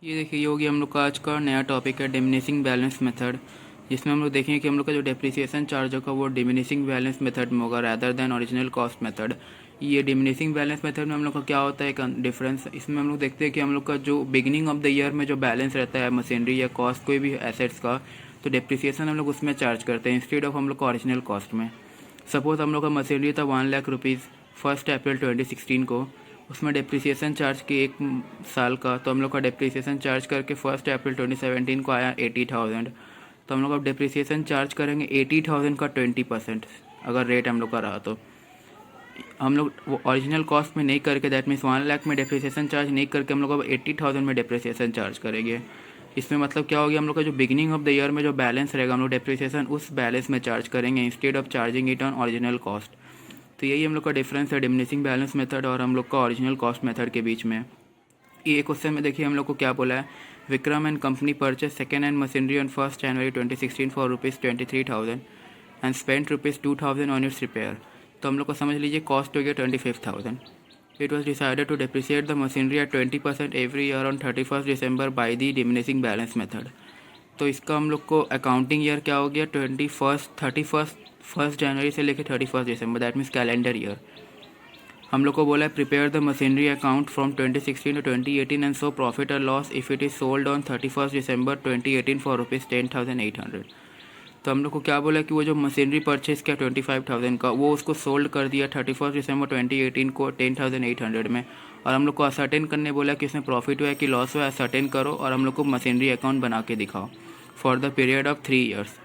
ये देखिए, ये हो गया हम लोग का आज का नया टॉपिक है डिमिनिशिंग बैलेंस मेथड, जिसमें हम लोग देखेंगे कि हम लोग का जो डेप्रिसिएशन चार्ज होगा वो डिमिनिशिंग बैलेंस मेथड में होगा rather than original cost method. ये डिमिनिशिंग बैलेंस मेथड में हम लोग का क्या होता है एक डिफरेंस, इसमें हम लोग देखते हैं कि हम लोग का जो बिगिनिंग ऑफ द ईयर में जो बैलेंस रहता है मशीनरी या कॉस्ट कोई भी एसेट्स का, तो डेप्रिसिएशन हम लोग उसमें चार्ज करते हैं इंस्टेड ऑफ हम लोग का ओरिजिनल कॉस्ट में। सपोज हम लोग का मशीनरी था 1,00,000 रुपीज़ 1 अप्रैल 2016 को, उसमें डेप्रिसिएशन चार्ज की एक साल का, तो हम लोग का डेप्रिसिएशन चार्ज करके 1 अप्रैल 2017 को आया 80,000। तो हम लोग अब डेप्रिसिएशन चार्ज करेंगे 80,000 का 20%, अगर रेट हम लोग का रहा तो हम लोग वो ओरिजिनल कॉस्ट में नहीं करके, दैट मीन्स 1 लाख में डेप्रिसिएशन चार्ज नहीं करके हम लोग अब 80,000 में डेप्रिसिएशन चार्ज करेंगे। इसमें मतलब क्या हो गया, हम लोग का जो बिगिनिंग ऑफ द ईयर में जो बैलेंस रहेगा हम लोग डेप्रिसिएशन उस बैलेंस में चार्ज करेंगे instead of charging it on original cost. तो यही हम लोग का डिफरेंस है डिमिनिशिंग बैलेंस मेथड और हम लोग का ओरिजिनल कॉस्ट मेथड के बीच में। ये क्वेश्चन में देखिए हम लोग को क्या बोला है, Vikram and company purchase second hand machinery on 1 January 2016 for ₹23,000 and spent ₹2,000 on it's repair. तो हम लोग को समझ लीजिए कॉस्ट हो गया 25,000। It was decided to depreciate the machinery at 20% every year on 31 December by the diminishing balance method. तो इसका हम लोग को अकाउंटिंग ईयर क्या हो गया, 1 जनवरी से लेकर 31 दिसंबर, दैट मीन्स कैलेंडर ईयर। हम लोग को बोला है prepare the machinery account from 2016 to 2018 and so profit और loss if it is sold on 31 December 2018 for ₹10,800। तो हम लोग को क्या बोला कि वो जो मशीनरी परचेज किया 25,000 का, वो उसको सोल्ड कर दिया 31 दिसंबर 2018 को 10,800 में, और हम लोग को असर्टेन करने बोला कि इसमें प्रॉफिट हुआ है कि लॉस हुआ है, असर्टेन करो और हम लोग को मशीनरी अकाउंट बना के दिखाओ for the period of 3 years.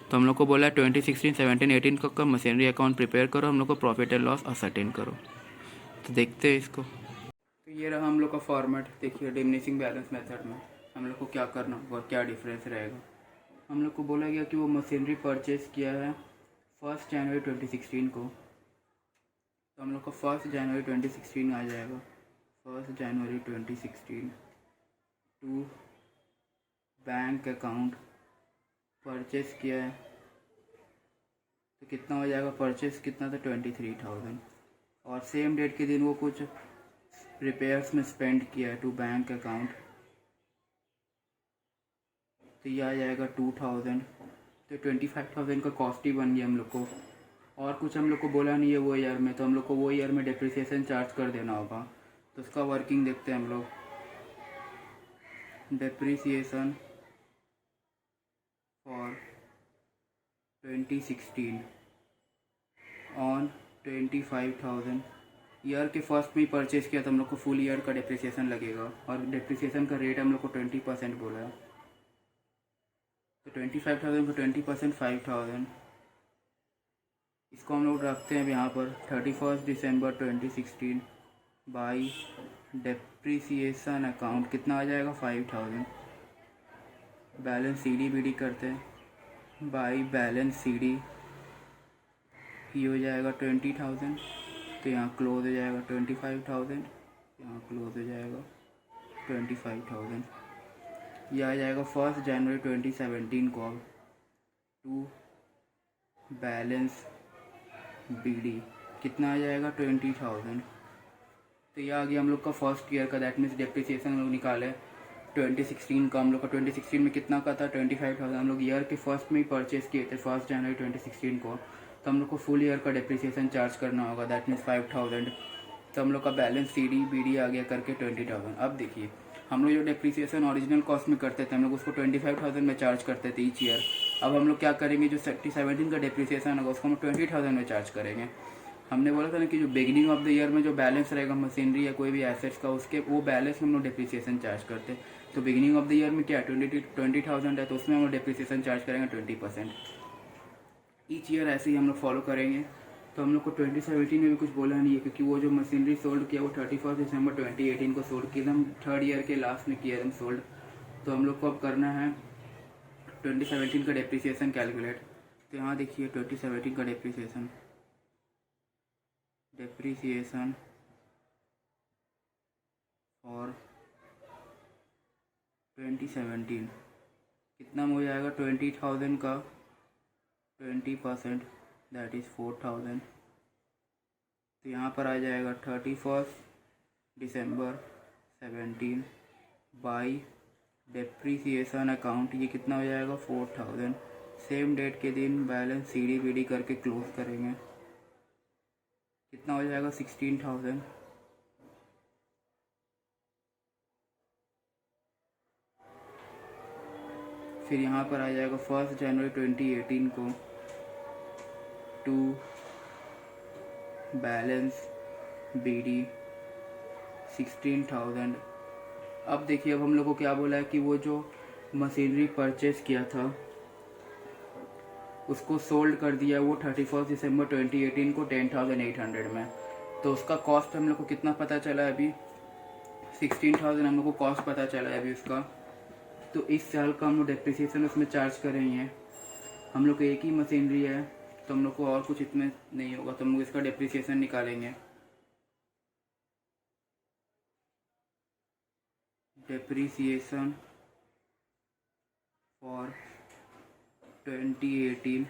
तो हम लोग को बोला 2016, 17, 18 का मशीनरी अकाउंट प्रिपेयर करो, हम लोग को प्रॉफिट एंड लॉस असर्टेन करो। तो देखते हैं इसको। तो ये रहा हम लोग का फॉर्मेट। देखिए डिमिनिशिंग बैलेंस मेथड में हम लोग को क्या करना होगा, क्या डिफरेंस रहेगा। हम लोग को बोला गया कि वो मशीनरी परचेज किया है 1 जनवरी 2016 को, तो हम लोग का 1 जनवरी 2016 आ जाएगा। 1 जनवरी 2016 टू बैंक अकाउंट परचेज किया है, तो कितना हो जाएगा, परचेज कितना था 23,000, और सेम डेट के दिन वो कुछ रिपेयर्स में स्पेंड किया है टू बैंक अकाउंट, तो ये आ जाएगा 2,000। तो 25,000 का कॉस्ट ही बन गया हम लोग को, और कुछ हम लोग को बोला नहीं है वो ईयर में, तो हम लोग को वो ईयर में डेप्रिसिएशन चार्ज कर देना होगा। तो उसका वर्किंग देखते हैं हम लोग। डेप्रिसिएशन फॉर 2016 ऑन 25,000, ईयर के फर्स्ट में ही परचेज किया तो हम लोग को फुल ईयर का डेप्रिसिएशन लगेगा, और डेप्रिसिएशन का रेट हम लोग को 20% बोला है। तो 25,000 को 20% 5,000, इसको हम लोग रखते हैं अब यहाँ पर 31 दिसंबर 2016 बाई डेप्रिसिएशन अकाउंट कितना आ जाएगा 5,000, balance C D B D करते हैं बाई बैलेंस सी डी, ये हो जाएगा 20,000, तो यहाँ क्लोज हो जाएगा 25,000, यहाँ क्लोज हो जाएगा 25,000। यह आ जाएगा 1 जनवरी 2017 को अब टू बैलेंस बी डी कितना आ जाएगा 20,000। तो ये आ गया हम लोग का फर्स्ट ईयर का, दैट मीन्स डेप्रिसिएशन हम लोग निकाले 2016 का। हम लोग का 2016 में कितना का था 25,000, हम लोग ईयर के फर्स्ट में ही परचेज किए थे 1 जनवरी 2016 को, तो हम लोग को फुल ईयर का डेप्रिसिएशन चार्ज करना होगा, दैट मीन्स 5,000। तो हम लोग का balance C D B D आ गया करके 20,000। अब देखिए हम लोग जो डेप्रिसिएशन ओरिजिनल कॉस्ट में करते थे हम लोग उसको 25,000 में चार्ज करते थे ईच ईयर। अब हम लोग क्या करेंगे, जो 17 का डेप्रिसिएशन होगा उसको हम 20,000 में चार्ज करेंगे। हमने बोला था ना कि जो बिगिनिंग ऑफ द ईयर में जो बैलेंस रहेगा मशीनरी या कोई भी एसेट्स का, उसके वो बैलेंस में हम लोग डेप्रिसिएशन चार्ज करते हैं। तो बिगिनिंग ऑफ द ईयर में क्या 20,000 है, तो उसमें हम लोग डेप्रिसिएशन चार्ज करेंगे 20%। ईच ईयर ऐसे ही हम लोग फॉलो करेंगे। तो हम लोग को 2017 में भी कुछ बोला नहीं है, क्योंकि वो जो मशीनरी सोल्ड किया वो 31 दिसंबर 2018 को सोल्ड किया, हम थर्ड ईयर के लास्ट में किया हम सोल्ड। तो हम लोग को अब करना है 2017 का डेप्रिसिएशन कैलकुलेट। तो यहाँ देखिए 2017 का डेप्रिसिएशन फॉर 2017 कितना हो जाएगा, 20,000 का 20% दैट इज़ 4,000। तो यहाँ पर आ जाएगा 31 दिसंबर 17 बाई डेप्रीसिएशन अकाउंट ये कितना हो जाएगा 4000। सेम डेट के दिन balance C D B D करके क्लोज करेंगे, कितना हो जाएगा 16000। फिर यहाँ पर आ जाएगा 1 जनवरी 2018 को टू बैलेंस बी डी 16000। अब देखिए, अब हम लोग को क्या बोला है कि वो जो मशीनरी परचेज किया था उसको सोल्ड कर दिया वो 31 दिसंबर 2018 को 10,800 में। तो उसका कॉस्ट हम लोग को कितना पता चला है अभी, 16,000 हम लोग को कॉस्ट पता चला है अभी उसका। तो इस साल का हम लोग डेप्रिसिएशन उसमें चार्ज करेंगे। हम लोग को एक ही मशीनरी है तो हम लोग को और कुछ इतने नहीं होगा, तो हम लोग इसका डेप्रिसिएशन निकालेंगे। डेप्रिसिएशन फॉर 2018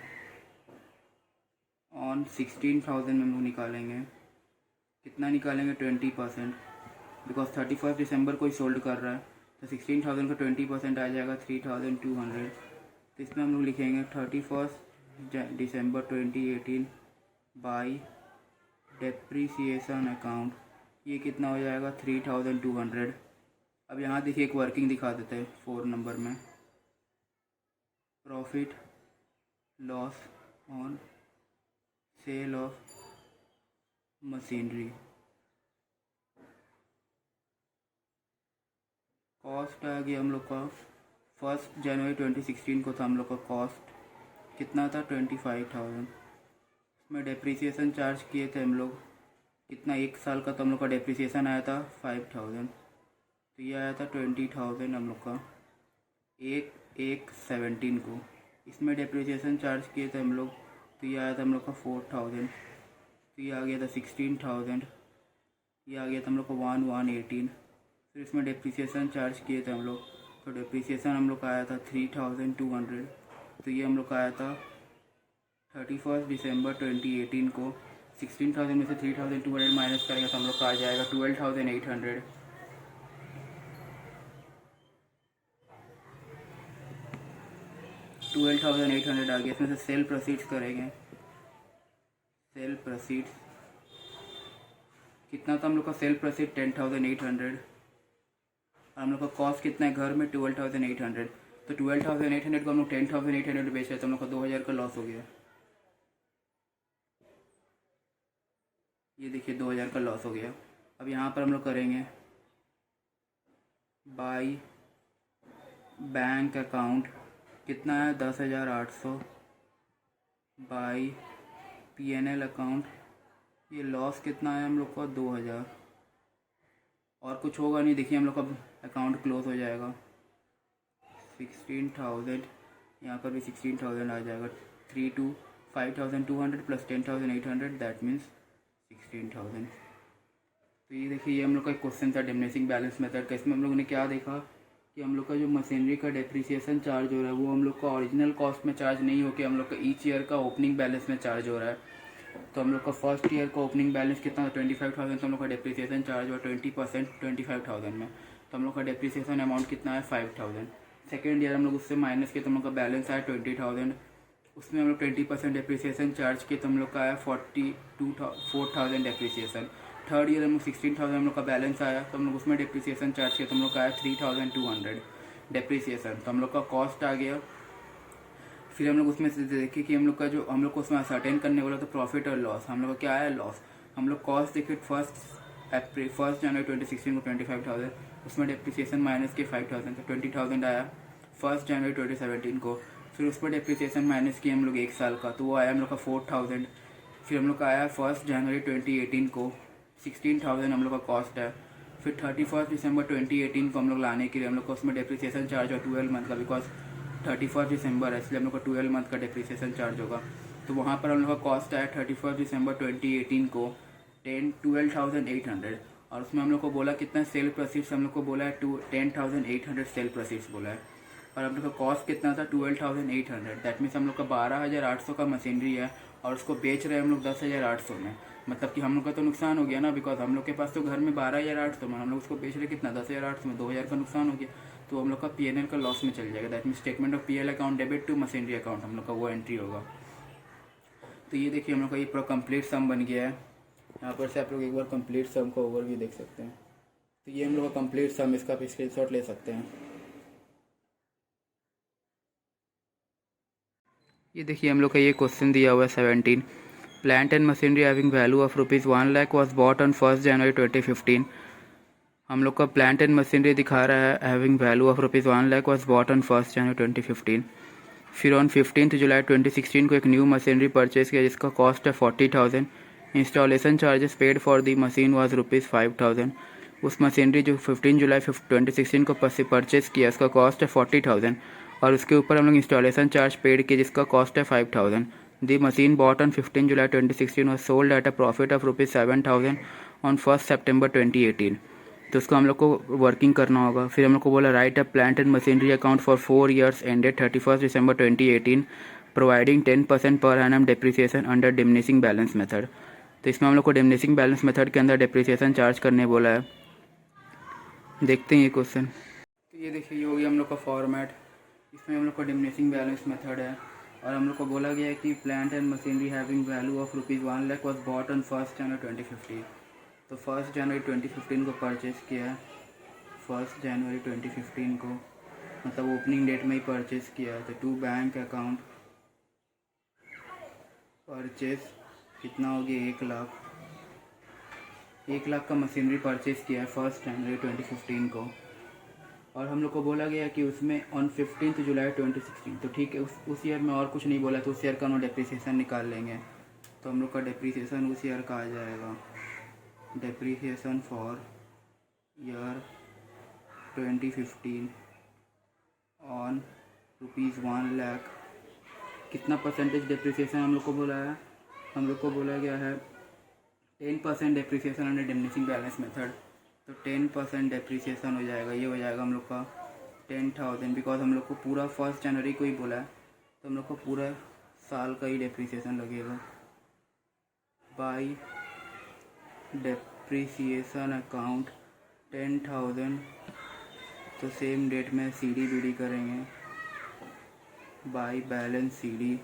ऑन 16,000 में हम लोग निकालेंगे। कितना निकालेंगे 20%, बिकॉज 31 दिसंबर को ही सोल्ड कर रहा है, तो 16,000 का 20% आ जाएगा 3,200। तो इसमें हम लोग लिखेंगे 31 दिसंबर 2018 बाई डेप्रीसिएशन अकाउंट, ये कितना हो जाएगा 3,200। अब यहाँ देखिए एक वर्किंग दिखा देते हैं 4 नंबर में, profit loss on sale of machinery. Cost आ गया हम लोग का 1 जनवरी 2016 को था हम लोग का कॉस्ट कितना था 25,000। इसमें डेप्रिसिएशन चार्ज किए थे हम लोग कितना, 1 साल का, तो हम लोग का डेप्रिसिएशन आया था 5,000। तो ये आया था 20,000 हम लोग का 1/1/17 को। इसमें डेप्रिसिएशन चार्ज किए थे हम लोग, तो ये आया था हम लोग का 4,000। तो ये आ गया था 16,000। ये आ गया था हम लोग का 1/1/18। फिर इसमें डेप्रिसिएशन चार्ज किए थे हम लोग, तो डेप्रिसिएशन हम लोग का आया था 3,200। तो ये हम लोग का आया था 31 दिसंबर 2018 को। 16,000 में से 3,200 माइनस करेंगे तो हम लोग का आ जाएगा 12,800। 12,800 आ गया। इसमें से सेल प्रोसीड्स करेंगे। सेल प्रोसीड्स कितना था हम लोग का, सेल प्रोसीड 10,800। और हम लोग का कॉस्ट कितना है घर में 12,800। तो 12,800 को हम लोग 10,800 बेच रहे तो हम लोग का 2,000 का लॉस हो गया। ये देखिए 2,000 का लॉस हो गया। अब यहाँ पर हम लोग करेंगे बाई बैंक अकाउंट, कितना है 10,800 बाई PNL अकाउंट, ये लॉस कितना है हम लोग का 2,000। और कुछ होगा नहीं, देखिए हम लोग का अकाउंट क्लोज हो जाएगा। 16,000, यहाँ पर भी 16,000 आ जाएगा। 5,200 प्लस 10,800 दैट मीन्स 16,000। तो ये देखिए ये हम लोग का एक क्वेश्चन था डिमिनिशिंग बैलेंस मेथड का। इसमें हम लोगों ने क्या देखा कि हम लोग का जो मशीनरी का डेप्रिसिएशन चार्ज हो रहा है वो हम लोग का ओरिजिनल कॉस्ट में चार्ज नहीं होकर हम लोग का ईच ईयर का ओपनिंग बैलेंस में चार्ज हो रहा है। तो हम लोग का फर्स्ट ईयर का ओपनिंग बैलेंस कितना था 25,000, तो हम लोग का डेप्रिसिएशन चार्ज हुआ 20% 25,000 में। तो हम लोग का डेप्रिसिएशन अमाउंट कितना है 5,000। सेकेंड ईयर हम लोग उससे माइनस किया तो हम लोग का बैलेंस आया 20,000, उसमें हम लोग 20% डेप्रिसिएशन चार्ज किए तो हम लोग का आया 4,000 डेप्रिसिएशन। थर्ड ईयर हम लोग 16,000 हम लोग का बैलेंस आया तो हम लोग उसमें डेप्रिसिएशन चार्ज किया तो हम लोग का आया 3,200 डेप्रिसिएशन। तो हम लोग का कॉस्ट आ गया। फिर हम लोग उसमें से देखे कि हम लोग का जो हम लोग को उसमें असर्टेन करने वाला तो प्रॉफिट और लॉस, हम लोग का क्या आया लॉस। हम लोग कॉस्ट देखे 1 जनवरी 2016 को 25,000, उसमें डेप्रिसिएशन माइनस के 5,000 तो 20,000 आया 1 जनवरी 2017 को। फिर उस पर डेप्रिसिएशन माइनस किया हम लोग 1 साल का तो वो आया हम लोग का 4,000। फिर हम लोग का आया 1 जनवरी 2018 को 16,000 हम लोग का कॉस्ट है। फिर 31 दिसंबर 2018 को हम लोग लाने के लिए हम लोग को उसमें डेप्रिसिएशन चार्ज हुआ 12 मंथ का, बिकॉज 31 दिसंबर है इसलिए हम लोग का 12 मंथ का डेप्रिसिएशन चार्ज होगा। तो वहाँ पर हम लोग का कॉस्ट आया 31 दिसंबर 2018 को 12,800। और उसमें हम लोग को बोला कितना सेल प्रोसीड्स, हम लोग को बोला है 10,800 सेल प्रोसीड्स बोला है। और हम लोग का कॉस्ट कितना था 12,800, दैट मीन्स हम लोग का 12,800 का मशीनरी है और उसको बेच रहे हैं हम लोग 10,800 में। मतलब कि हम लोग का तो नुकसान हो गया ना, बिकॉज हम लोग के पास तो घर में 12,800 में हम लोग उसको बेच रहे कितना 10,800 में, 2,000 का नुकसान हो गया। तो हम लोग का P&L का लॉस में चल जाएगा। That mean statement of PL account debit to machinery account हम लोग का वो एंट्री होगा। तो ये देखिए हम लोग का ये पूरा कंप्लीट सम बन गया है। यहाँ पर से आप लोग एक बार कंप्लीट सम का ओवरव्यू देख सकते हैं। तो ये हम लोग का कंप्लीट सम, इसका आप स्क्रीनशॉट ले सकते हैं। ये देखिए हम लोग का ये क्वेश्चन दिया हुआ है 17। Plant and machinery having value of ₹1 lakh was bought on 1 जनवरी 2015। हम लोग का प्लांट एंड मशीनरी दिखा रहा है having value of ₹1 lakh was bought on 1 जनवरी 2015। फिर ऑन 15 जुलाई 2016 को एक न्यू मशीनरी परचेज किया जिसका कॉस्ट है 40,000। Installation charges paid for the machine was ₹5,000। उस मशीनरी जो 15 जुलाई 2016 को परचेज किया उसका कॉस्ट है 40,000 और उसके ऊपर हम लोग इंस्टॉलेशन चार्ज पेड किए जिसका कॉस्ट है 5,000। The machine bought on 15 July 2016 was sold at a profit of ₹7,000 on 1 September 2018। तो उसको हम लोग को वर्किंग करना होगा। फिर हम लोग को बोला right a plant and machinery account for 4 years ended 31 December 2018 providing 10% per annum depreciation under diminishing balance method. तो इसमें हम लोग को डिमिनिशिंग बैलेंस मेथड के अंदर डेप्रिसिएशन चार्ज करने बोला है। देखते हैं ये क्वेश्चन। तो ये देखिए ये हो गया हम लोग का फॉर्मेट। इसमें हम लोग का डिमिनिशिंग बैलेंस मेथड है और हम लोग को बोला गया है कि plant and machinery having value of ₹1 lakh was bought on 1 जनवरी 2015। तो 1 जनवरी 2015 को परचेज़ किया है। 1 जनवरी 2015 को मतलब ओपनिंग डेट में ही परचेज़ किया है। तो टू बैंक अकाउंट परचेज़ कितना हो गया 1 लाख। 1 लाख का मशीनरी परचेज़ किया है 1 जनवरी 2015 को और हम लोग को बोला गया कि उसमें ऑन 15 जुलाई 2016। तो ठीक है उस ईयर में और कुछ नहीं बोला तो उस ईयर का हम डेप्रिसिएशन निकाल लेंगे। तो हम लोग का डेप्रिसिएशन उस ईयर का आ जाएगा। Depreciation for year 2015 on ₹1 lakh कितना परसेंटेज डेप्रिसिएशन हम लोग को बोला है। हम लोग को बोला गया है 10% depreciation under diminishing balance method. तो 10% डेप्रिसिएशन हो जाएगा। ये हो जाएगा हम लोग का 10,000 बिकॉज हम लोग को पूरा 1 जनवरी को ही बोला है तो हम लोग को पूरा साल का ही डेप्रिसिएशन लगेगा। बाई डेप्रिसिएशन अकाउंट 10,000 तो सेम डेट में CD/BD करेंगे बाई बैलेंस CD।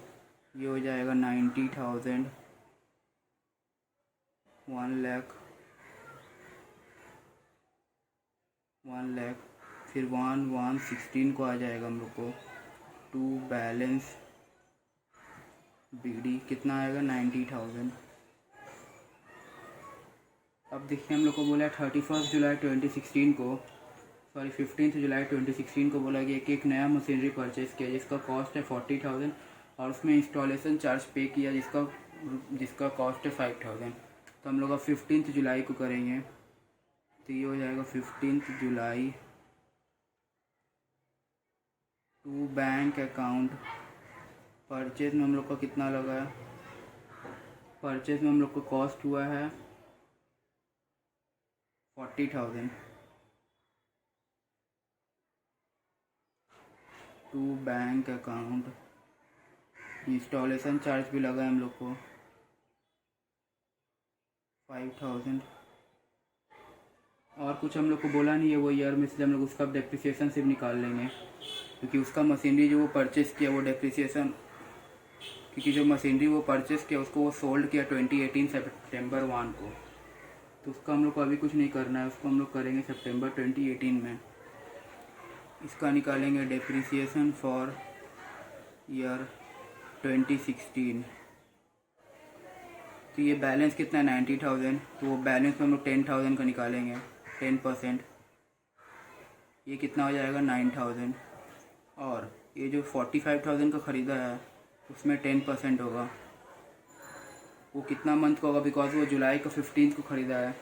ये हो जाएगा 90,000 1 लाख फिर 1/1/16 को आ जाएगा हम लोग को टू बैलेंस BD कितना आएगा 90,000। अब देखिए हम लोग को बोला है 31 जुलाई 2016 को 15 जुलाई 2016 को बोला गया कि एक नया मशीनरी परचेज़ किया जिसका कॉस्ट है 40,000 और उसमें इंस्टॉलेशन चार्ज पे किया जिसका कॉस्ट है 5,000। तो हम लोग अब 15 जुलाई को करेंगे। तो ये हो जाएगा 15 जुलाई टू बैंक अकाउंट परचेज में हम लोग का कितना लगा है। परचेज में हम लोग को कॉस्ट हुआ है 40,000 to bank account. Installation charge भी लगा है हम लोग को 5,000 और कुछ हम लोग को बोला नहीं है वो ईयर में, इसलिए हम लोग उसका डेप्रिसिएशन सिर्फ निकाल लेंगे क्योंकि उसका मशीनरी जो वो परचेज़ किया वो डेप्रिसिएशन क्योंकि जो मशीनरी वो परचेज़ किया उसको वो सोल्ड किया 2018 सितंबर 1 को। तो उसका हम लोग को अभी कुछ नहीं करना है, उसको हम लोग करेंगे सितंबर 2018 में। इसका निकालेंगे डेप्रिसिएशन फॉर ईयर 2016। तो ये बैलेंस कितना है 90,000। तो वो बैलेंस में हम लोग 10,000 का निकालेंगे 10%। ये कितना हो जाएगा 9,000 और ये जो 45,000 का ख़रीदा है उसमें 10% होगा। वो कितना मंथ का होगा बिकॉज वो जुलाई का 15 को ख़रीदा है।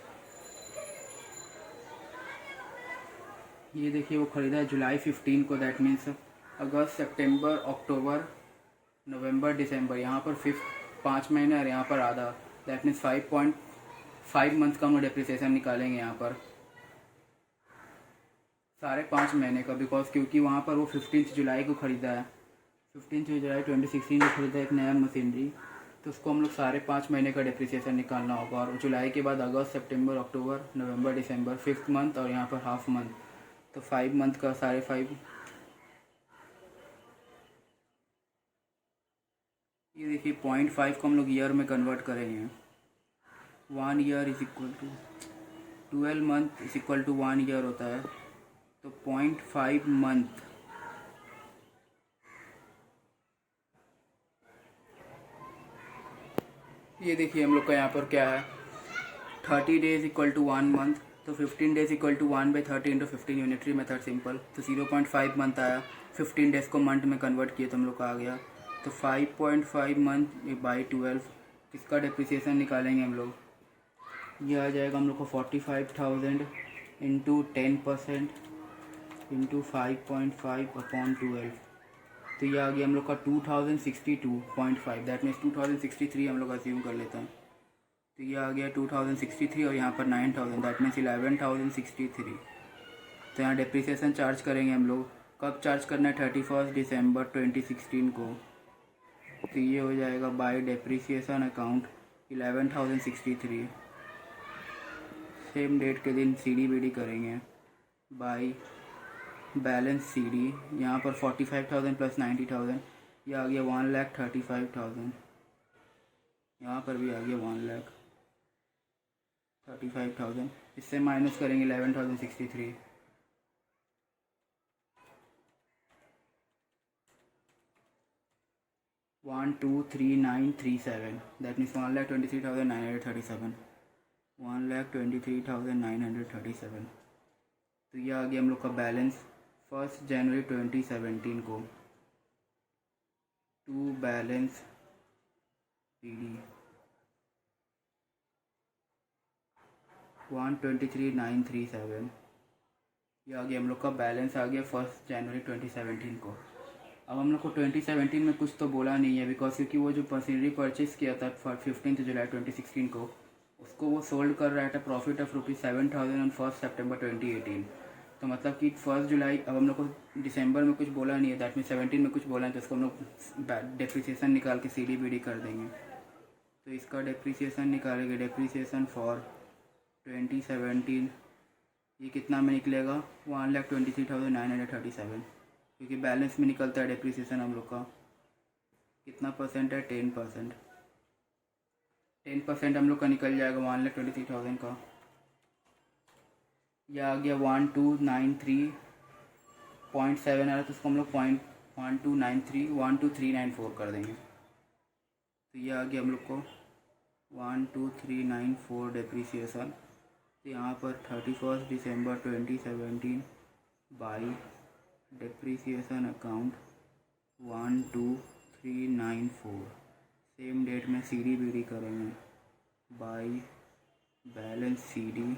ये देखिए वो ख़रीदा है जुलाई 15 को। दैट मीन्स अगस्त सितंबर अक्टूबर नवंबर दिसंबर यहाँ पर 5 महीने और यहाँ पर आधा। दैट मीन्स 5.5 मंथ का हम डेप्रिसिएशन निकालेंगे यहाँ पर सारे 5 महीने का बिकॉज क्योंकि वहाँ पर वो 15 जुलाई को ख़रीदा है। 15 जुलाई 2016 को ख़रीदा एक नया मशीनरी। तो उसको हम लोग सारे 5 महीने का डेप्रिसिएशन निकालना होगा और जुलाई के बाद अगस्त सितंबर अक्टूबर नवंबर दिसंबर 5th मंथ और यहाँ पर हाफ मंथ। तो 5 मंथ का साढ़े 5, ये देखिए 0.5 को हम लोग ईयर में कन्वर्ट करेंगे। 1 year is equal to 12 month is equal to 1 year होता है। तो 0.5 मंथ ये देखिए हम लोग का यहाँ पर क्या है, 30 डेज इक्वल टू 1 मंथ। तो 15 days equal to 1/30 into 15, unitary method simple. तो 0.5 मंथ आया, 15 डेज को मंथ में कन्वर्ट किए तो हम लोग का आ गया। तो 5.5 मंथ बाई 12, इसका डिप्रिसिएशन निकालेंगे हम लोग। ये आ जाएगा हम लोग को 45,000 इंटू 10% इंटू 5.5/12। तो ये आ गया हम लोग का 2062.5, दैट मीन्स 2063 हम लोग अज्यूम कर लेते हैं। तो ये आ गया 2063 और यहाँ पर 9000, दैट मीन्स 11,063। तो यहाँ डिप्रिसिएशन चार्ज करेंगे हम लोग। कब चार्ज करना है? 31 दिसंबर 2016 को। तो ये हो जाएगा by depreciation account 11,063। Same date के दिन CDBD करेंगे बाय बैलेंस CD। यहाँ पर 45,000 प्लस 90,000, ये आ गया 1,35,000। यहाँ पर भी आ गया 1,35,000। इससे माइनस करेंगे 11,063। 1,23937, दैट मीन्स 1,23,937। 1,23,937। तो ये आ गया हम लोग का बैलेंस 1 जनवरी 2017 को टू बैलेंस CD 1,23,937। ये आ गया हम लोग का बैलेंस आ गया 1 जनवरी 2017 को। अब हम लोग को 2017 में कुछ तो बोला नहीं है, बिकॉज क्योंकि वो जो मशीनरी परचेज़ किया था 15 जुलाई 2016 को, उसको वो सोल्ड कर रहा था प्रॉफिट ऑफ ₹7,000 ऑन 1 सितंबर 2018। तो मतलब कि 1 जुलाई, अब हम लोग को दिसंबर में कुछ बोला नहीं है, दैट मीन 17 में कुछ बोला है, तो उसको हम लोग डिप्रिसिएशन निकाल के CDBD कर देंगे। तो इसका डिप्रिसिएशन निकालेंगे, डिप्रिसिएशन फॉर 2017 ये कितना में निकलेगा? 1,23,937, क्योंकि बैलेंस में निकलता है डिप्रिसिएशन हम लोग का। कितना परसेंट है? 10%। 10% हम लोग का निकल जाएगा 1,23,000 का। यह आ गया 1293.7 आ रहा है, तो उसको हम लोग 1293 कर देंगे। तो ये आ गया हम लोग को 12394 डिप्रिसिएशन। तो यहाँ पर 31 December 2017 by depreciation account 12394, same date में CDBD करेंगे बाई बैलेंस CD।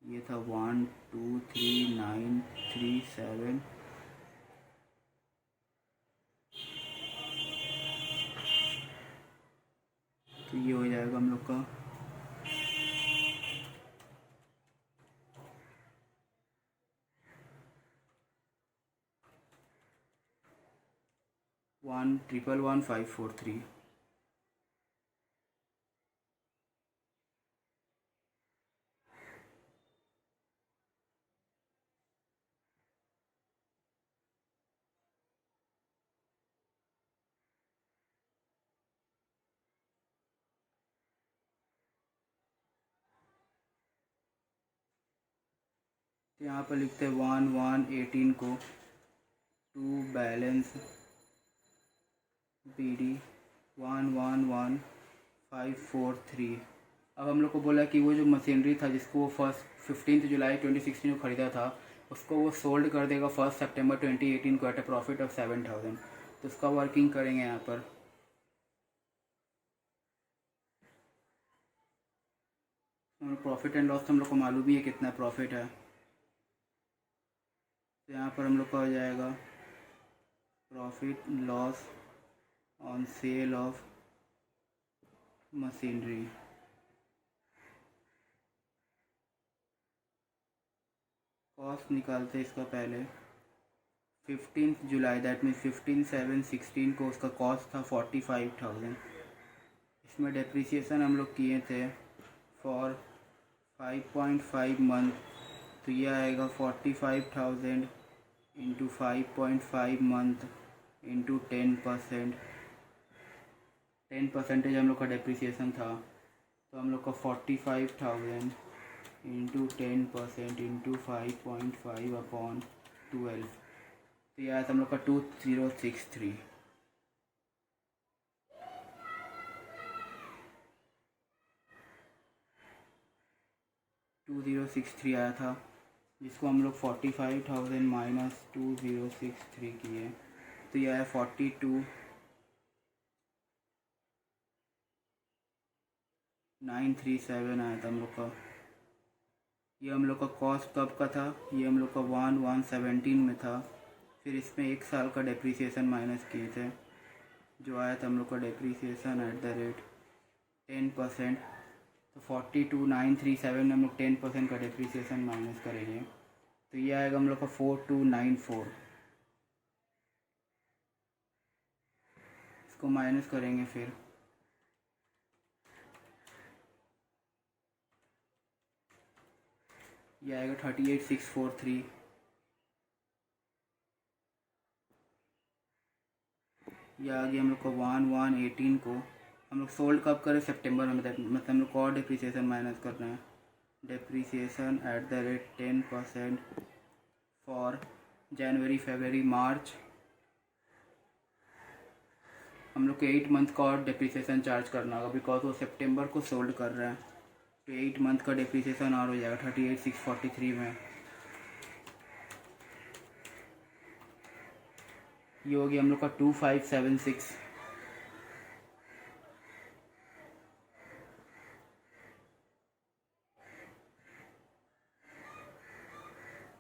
ये था 123,937। तो ये हो जाएगा हम लोग का 1,11,1,543। यहाँ पर लिखते हैं 1/1/18 को टू बैलेंस BD 1,11,1,543। अब हम लोग को बोला कि वो जो मशीनरी था जिसको वो 15 जुलाई 2016 को ख़रीदा था, उसको वो सोल्ड कर देगा 1 सितंबर 2018 को एट अ प्रॉफिट ऑफ 7,000। तो उसका वर्किंग करेंगे यहाँ पर। प्रॉफिट एंड लॉस तो हम लोग को मालूम ही है कितना प्रॉफिट है। तो यहाँ पर हम लोग का हो जाएगा profit loss on sale of machinery. Cost निकालते हैं इसका पहले। 15 जुलाई दैट मीन्स 15/7/16 को उसका कॉस्ट था 45,000। इसमें डिप्रिसिएशन हम लोग किए थे फॉर 5.5 मंथ तो ये आएगा 45,000 इंटू 5.5 मंथ इंटू 10%। 10% हम लोग का डेप्रिसिएशन था, तो हम लोग का 45,000 इंटू 10% इंटू 5.5 अपॉन 12, तो यह आया था हम लोग का 2063। 2063 आया था, जिसको हम लोग 45,000 माइनस 2063 किए, तो यह आया 42,937 आया था हम लोग का। ये हम लोग का कॉस्ट कब का था, ये हम लोग का 1/1/17 में था। फिर इसमें 1 साल का डेप्रीसिएशन माइनस किए थे, जो आया था हम लोग का डेप्रीसिएशन एट द रेट 10%। तो 42,937 में हम लोग 10% का डेप्रीसिएशन माइनस करेंगे, तो ये आएगा हम लोग का 4294। इसको माइनस करेंगे, फिर ये आएगा 38,643। ये आ गया हम लोग का 1/1/18 को। हम लोग सोल्ड कब करें, सितंबर में, मतलब हम लोग को और डिप्रिसिएशन माइनस करना है। Depreciation at the rate 10% for January February March. हम लोग को 8 मंथ का और डेप्रिसिएशन चार्ज करना होगा, बिकॉज वो सितंबर को सोल्ड कर रहे हैं, तो 8 मंथ का डेप्रिसिएशन और हो जाएगा 38,643 में। ये हो गया हम लोग का 2576।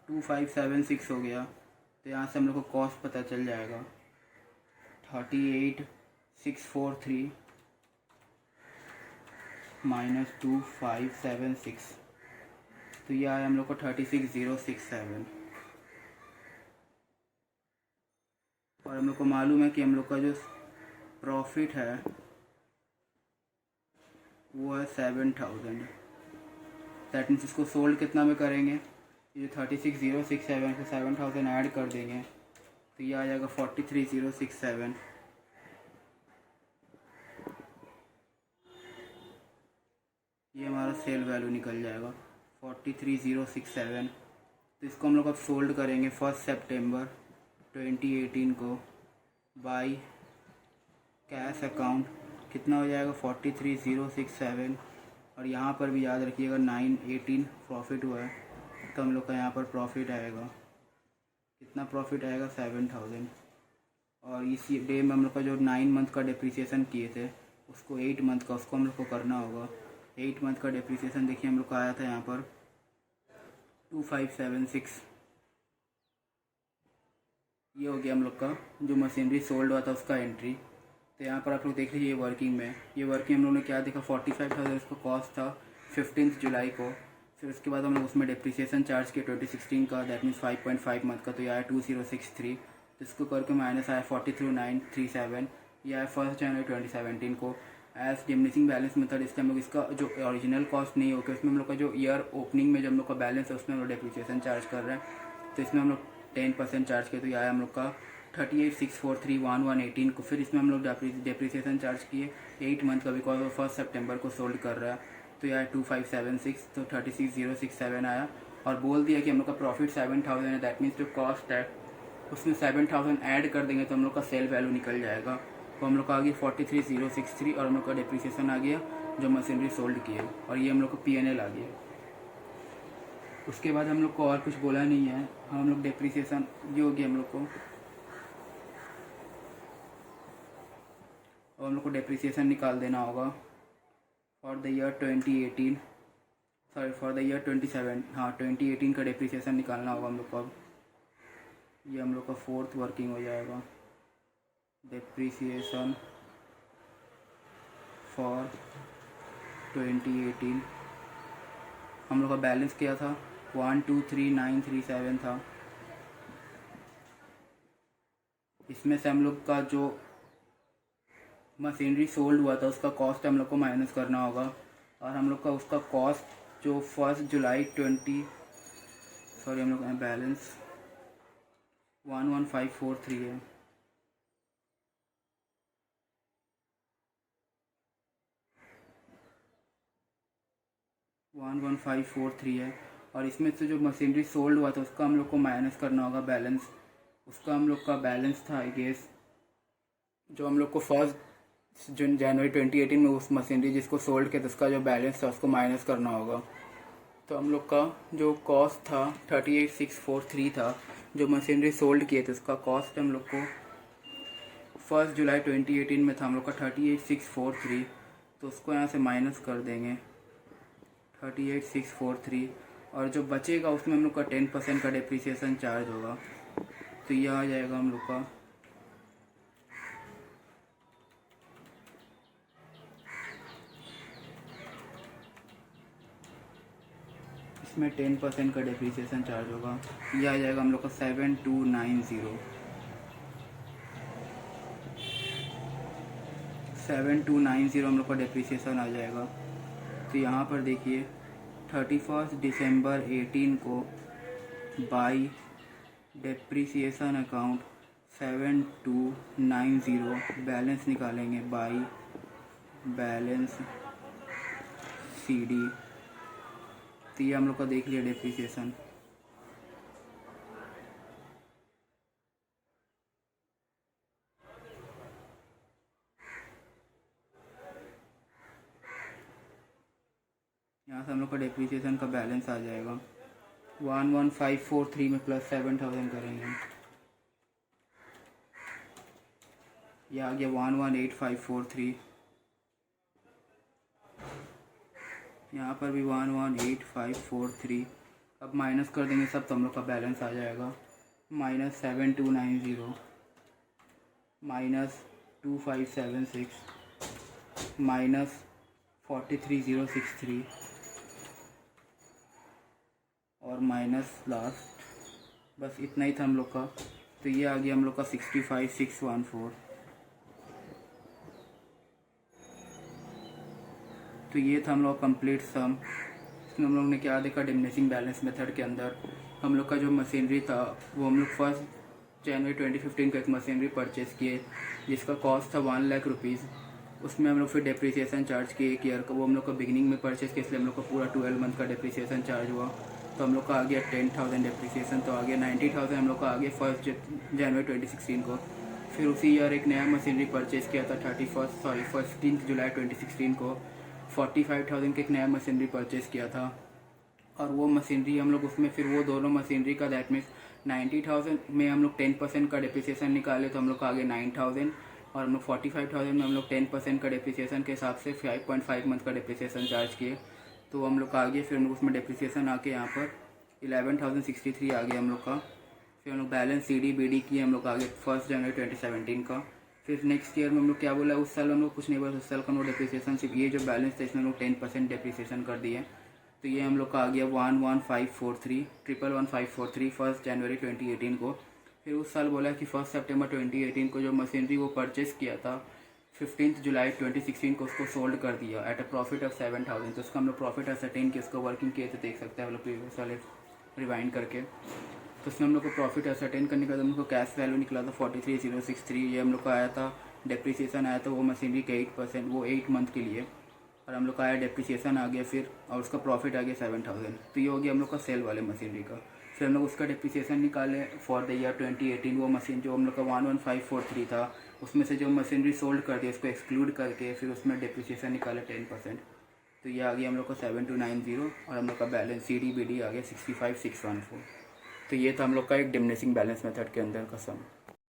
2576 हो गया, तो यहाँ से हम लोग को कॉस्ट पता चल जाएगा 38,643 माइनस 2576, तो ये आया हम लोग को 36,067। और हम लोग को मालूम है कि हम लोग का जो प्रॉफिट है वो है 7,000। दैट मीन्स इसको सोल्ड कितना में करेंगे, ये 36,067 को 7,000 ऐड कर देंगे, तो ये आ जाएगा 43,067। ये हमारा सेल वैल्यू निकल जाएगा 43,067। तो इसको हम लोग अब सोल्ड करेंगे 1 सितंबर 2018 को बाय कैश अकाउंट। कितना हो जाएगा 43,067, और यहाँ पर भी याद रखिएगा 918 प्रॉफिट हुआ है, तो हम लोग का यहाँ पर प्रॉफिट आएगा, कितना प्रॉफिट आएगा 7,000। और इसी डे में हम लोग का जो 9 मंथ का डिप्रिसिएशन किए थे, उसको 8 मंथ का उसको हम लोग को करना होगा। 8 मंथ का डिप्रिसिएशन देखिए हम लोग का आया था यहाँ पर 2576। ये हो गया हम लोग का जो मशीनरी सोल्ड हुआ था उसका एंट्री। तो यहाँ पर आप लोग देख लीजिए, ये वर्किंग में, ये वर्किंग हम लोगों ने क्या देखा 45,000 इसका कॉस्ट था 15 जुलाई को। फिर उसके बाद हम लोग उसमें डिप्रिसिएशन चार्ज किया 2016 का, दैट मीन्स 5.5 मंथ का, तो यह आया 2063। तो इसको करके माइनस आया 43,937। यह आया 1 जनवरी 2017 को एज डिमिनिशिंग बैलेंस मेथड। इसके हम लोग इसका जो ओरिजिनल कॉस्ट नहीं होकर उसमें हम लोग का जो ईयर ओपनिंग में जो हम लोग का बैलेंस है उसमें हम लोग डिप्रिसिएशन चार्ज कर रहे हैं, तो इसमें हम लोग 10% चार्ज किए, तो यह आया हम लोग का 38,643 को। फिर इसमें हम लोग डेप्रिसिएशन चार्ज किए 8 मंथ का, बिकॉज वो 1 सितंबर को सोल्ड कर रहा है, तो यह 2576, तो 36,067 आया। और बोल दिया कि हम लोग का प्रॉफिट 7,000 है, दैट मीन्स जो कॉस्ट है उसमें 7,000 ऐड कर देंगे तो हम लोग का सेल वैल्यू निकल जाएगा। तो हम लोग का आ गया 43,063, और हम लोग का डेप्रिसिएशन आ गया जो मशीनरी सोल्ड किए, और ये हम लोग को P&L आ गया। उसके बाद हम लोग को और कुछ बोला नहीं है, हम लोग डेप्रिसिएशन ये हो गया हम लोग को, और हम लोग को डेप्रिसिएशन निकाल देना होगा for the year 2018, sorry for the year 27, हाँ 2018 का डेप्रिसिएशन निकालना होगा हम लोग को। अब ये हम लोग का 4th वर्किंग हो जाएगा, डेप्रिसिएशन फॉर 2018। हम लोग का बैलेंस क्या था 123,937 था। इसमें से हम लोग का जो मशीनरी सोल्ड हुआ था उसका कॉस्ट हम लोग को माइनस करना होगा, और हम लोग का उसका कॉस्ट जो 1 जुलाई 20 सॉरी, हम लोग का बैलेंस 11543 है। वन 1543 है। और इसमें से जो मशीनरी सोल्ड हुआ था उसका हम लोग को माइनस करना होगा बैलेंस। उसका हम लोग का बैलेंस था आई गेस, जो हम लोग को फर्स्ट जनवरी 2018 में उस मशीनरी जिसको सोल्ड किया था उसका जो बैलेंस था उसको माइनस करना होगा। तो हम लोग का जो कॉस्ट था 38643 था। जो मशीनरी सोल्ड किए थे उसका कॉस्ट हम लोग को 1 जुलाई 2018 में था हम लोग का 38643। तो उसको यहाँ से माइनस कर देंगे 38643, और जो बचेगा उसमें हम लोग का 10% का डिप्रिसिएशन चार्ज होगा। तो ये आ जाएगा हम लोग का इसमें 10% का डिप्रिसिएशन चार्ज होगा। ये आ जाएगा हम लोग का 7290 हम लोग का डिप्रिसिएशन आ जाएगा। तो यहाँ पर देखिए 31 दिसंबर 18 को बाई डिप्रिसिएशन अकाउंट 7290 बैलेंस निकालेंगे बाई बैलेंस CD। तो ये हम लोग का देख लिया डिप्रिसिएशन। यहाँ से हम लोग का डिप्रिसिएशन का बैलेंस आ जाएगा 11543 में प्लस 7000 करेंगे, यह आ गया 118543। यहाँ पर भी 118543। अब माइनस कर देंगे सब तो हम लोग का बैलेंस आ जाएगा -7290 -2576 -43063 और माइनस लास्ट, बस इतना ही था हम लोग का। तो ये आ गया हम लोग का 65614। तो ये था हम लोग कंप्लीट सम। इसमें हम लोग ने क्या देखा, डिमिनिशिंग बैलेंस मेथड के अंदर हम लोग का जो मशीनरी था वो हम लोग 1 जनवरी 2015 को एक मशीनरी परचेज़ किए जिसका कॉस्ट था 1 लाख रुपीज़। उसमें हम लोग फिर डिप्रिसिएशन चार्ज किए 1 ईयर का। वो हम लोग का बिगिनिंग में परचेज़ किया इसलिए हम लोग का पूरा 12 मंथ का डिप्रिसिएशन चार्ज हुआ। तो हम लोग का आ गया 10,000 डिप्रिसिएशन, तो आ गया 90,000 हम लोग का आ गया 1 जनवरी 2016 को। फिर उसी ईयर एक नया मशीनरी परचेज़ किया था 15 जुलाई 2016 को 45,000 के एक नया मशीनरी परचेज़ किया था। और वो मशीनरी हम लोग उसमें फिर वो दोनों मशीनरी का दैट मीन्स 90,000 में हम लोग 10% का डिप्रिसिएशन निकाले तो हम लोग का आ गया 9,000। और हम लोग 45,000 में हम लोग 10% का डिप्रिसिएशन के हिसाब से 5.5 मंथ का डिप्रिसिएशन चार्ज किए। तो हम लोग का आ गया, फिर हम लोग उसमें डिप्रिसिएशन आके यहाँ पर 11,063 आ गया हम लोग का। फिर हम लोग बैलेंस CD BD किए हम लोग आगे 1 जनवरी 2017 का। फिर नेक्स्ट ईयर में हम लोग क्या बोला, उस साल हम लोग कुछ नहीं बोला, उस साल का हम लोग डिप्रिसिएशन सिर्फ ये जो बैलेंस था इसमें हम लोग 10% डिप्रिसिएशन कर दिए। तो ये हम लोग का आ गया 111543 1 जनवरी 2018 को। फिर उस साल बोला कि 1 सितंबर 2018 को जो मशीनरी वो परचेज़ किया था 15 जुलाई 2016 को उसको सोल्ड कर दिया एट अ प्रॉफिट ऑफ 7,000। तो उसका हम लोग प्रॉफिट असरटेन किया, उसको वर्किंग किए तो देख सकते हैं हम लोग प्रीवियस वाले रिवाइंड करके। तो उसमें हम लोग को प्रॉफिट असरटेन करने का हम लोग को कैश वैल्यू निकला था 43,063। ये हम लोग का आया था। डिप्रिसिएशन आया था वो मशीनरी का 8%, वो 8 मंथ के लिए। और हम लोग का आया डिप्रिसिएशन आ गया फिर, और उसका प्रॉफिट आ गया 7,000। तो ये हो गया हम लोग का सेल वाले मशीनरी का। फिर हम लोग उसका डिप्रिसिएशन निकाले फॉर द ईयर 2018। वो मशीन जो हम लोग का 11543 था उसमें से जो मशीनरी सोल्ड कर दिया उसको एक्सक्लूड करके फिर उसमें डिप्रिसिएशन निकाले 10%। तो ये आ गया हम लोग का 7290 और हम लोग का बैलेंस CD BD आ गया 65614। तो ये था हम लोग का एक डिमिनिशिंग बैलेंस मेथड के अंदर का सम।